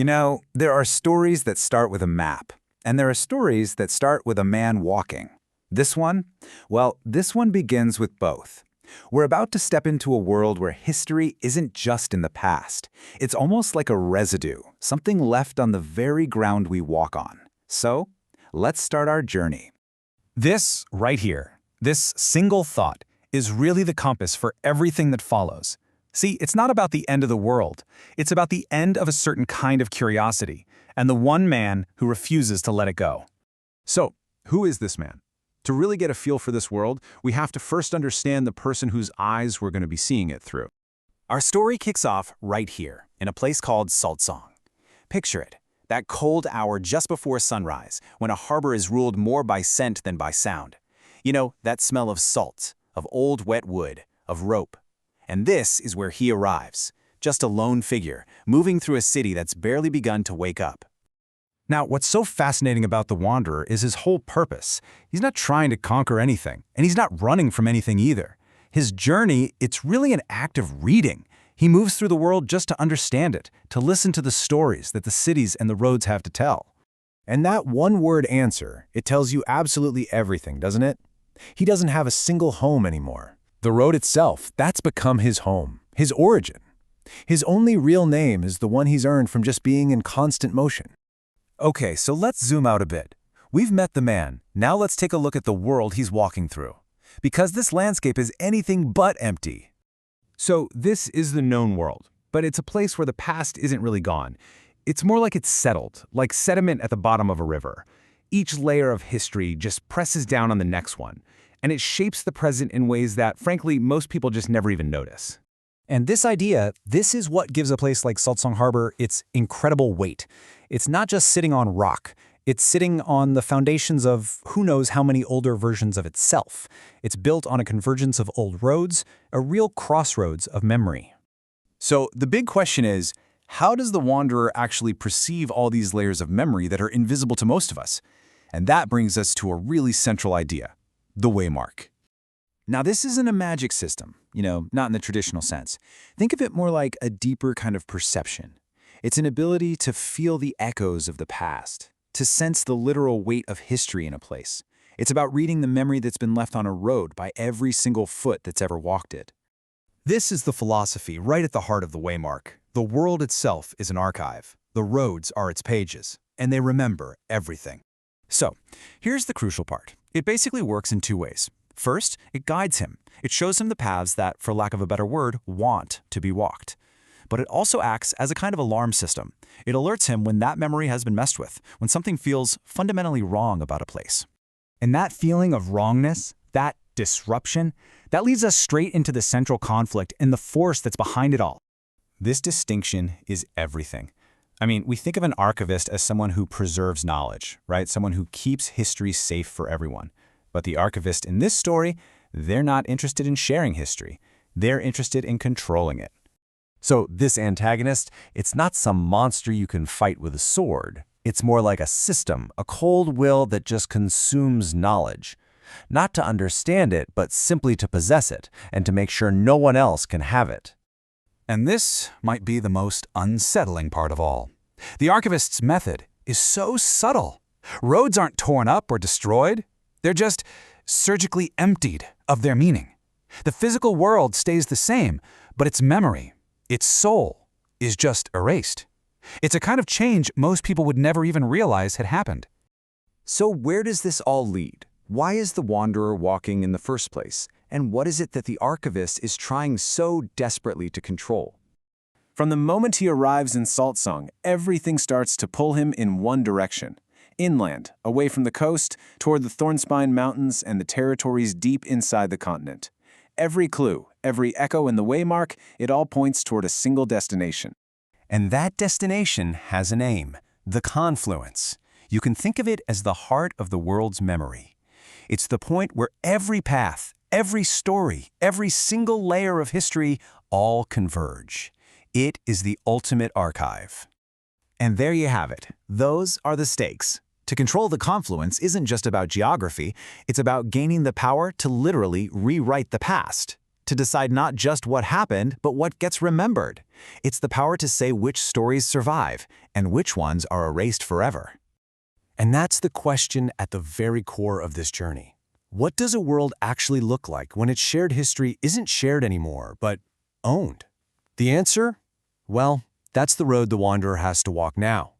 You know, there are stories that start with a map, and there are stories that start with a man walking. This one? Well, this one begins with both. We're about to step into a world where history isn't just in the past. It's almost like a residue, something left on the very ground we walk on. So, let's start our journey. This right here, this single thought, is really the compass for everything that follows. See, it's not about the end of the world. It's about the end of a certain kind of curiosity, and the one man who refuses to let it go. So, who is this man? To really get a feel for this world, we have to first understand the person whose eyes we're going to be seeing it through. Our story kicks off right here, in a place called Salt Song. Picture it, that cold hour just before sunrise, when a harbor is ruled more by scent than by sound. You know, that smell of salt, of old wet wood, of rope. And this is where he arrives, just a lone figure, moving through a city that's barely begun to wake up. Now, what's so fascinating about the Wanderer is his whole purpose. He's not trying to conquer anything, and he's not running from anything either. His journey, it's really an act of reading. He moves through the world just to understand it, to listen to the stories that the cities and the roads have to tell. And that one-word answer, it tells you absolutely everything, doesn't it? He doesn't have a single home anymore. The road itself, that's become his home, his origin. His only real name is the one he's earned from just being in constant motion. Okay, so let's zoom out a bit. We've met the man. Now let's take a look at the world he's walking through. Because this landscape is anything but empty. So, this is the known world, but it's a place where the past isn't really gone. It's more like it's settled, like sediment at the bottom of a river. Each layer of history just presses down on the next one, and it shapes the present in ways that, frankly, most people just never even notice. And this is what gives a place like Salt Song Harbor its incredible weight. It's not just sitting on rock. It's sitting on the foundations of who knows how many older versions of itself. It's built on a convergence of old roads, a real crossroads of memory. So the big question is, how does the Wanderer actually perceive all these layers of memory that are invisible to most of us? And that brings us to a really central idea, the Waymark. Now, this isn't a magic system, not in the traditional sense. Think of it more like a deeper kind of perception. It's an ability to feel the echoes of the past, to sense the literal weight of history in a place. It's about reading the memory that's been left on a road by every single foot that's ever walked it. This is the philosophy right at the heart of the Waymark. The world itself is an archive. The roads are its pages, and they remember everything. So, here's the crucial part. It basically works in two ways. First, it guides him. It shows him the paths that, for lack of a better word, want to be walked. But it also acts as a kind of alarm system. It alerts him when that memory has been messed with, when something feels fundamentally wrong about a place. And that feeling of wrongness, that disruption, that leads us straight into the central conflict and the force that's behind it all. This distinction is everything. I mean, we think of an archivist as someone who preserves knowledge, right? Someone who keeps history safe for everyone. But the archivist in this story, they're not interested in sharing history. They're interested in controlling it. So this antagonist, it's not some monster you can fight with a sword. It's more like a system, a cold will that just consumes knowledge. Not to understand it, but simply to possess it, and to make sure no one else can have it. And this might be the most unsettling part of all. The archivist's method is so subtle. Roads aren't torn up or destroyed. They're just surgically emptied of their meaning. The physical world stays the same, but its memory, its soul, is just erased. It's a kind of change most people would never even realize had happened. So where does this all lead? Why is the Wanderer walking in the first place? And what is it that the archivist is trying so desperately to control? From the moment he arrives in Salt Song, everything starts to pull him in one direction. Inland, away from the coast, toward the Thornspine Mountains and the territories deep inside the continent. Every clue, every echo in the Waymark, it all points toward a single destination. And that destination has a name, the confluence. You can think of it as the heart of the world's memory. It's the point where every path, every story, every single layer of history all converge. It is the ultimate archive. And there you have it. Those are the stakes. To control the confluence isn't just about geography, it's about gaining the power to literally rewrite the past. to decide not just what happened, but what gets remembered. It's the power to say which stories survive and which ones are erased forever. And that's the question at the very core of this journey. What does a world actually look like when its shared history isn't shared anymore, but owned? The answer? Well, that's the road the Wanderer has to walk now.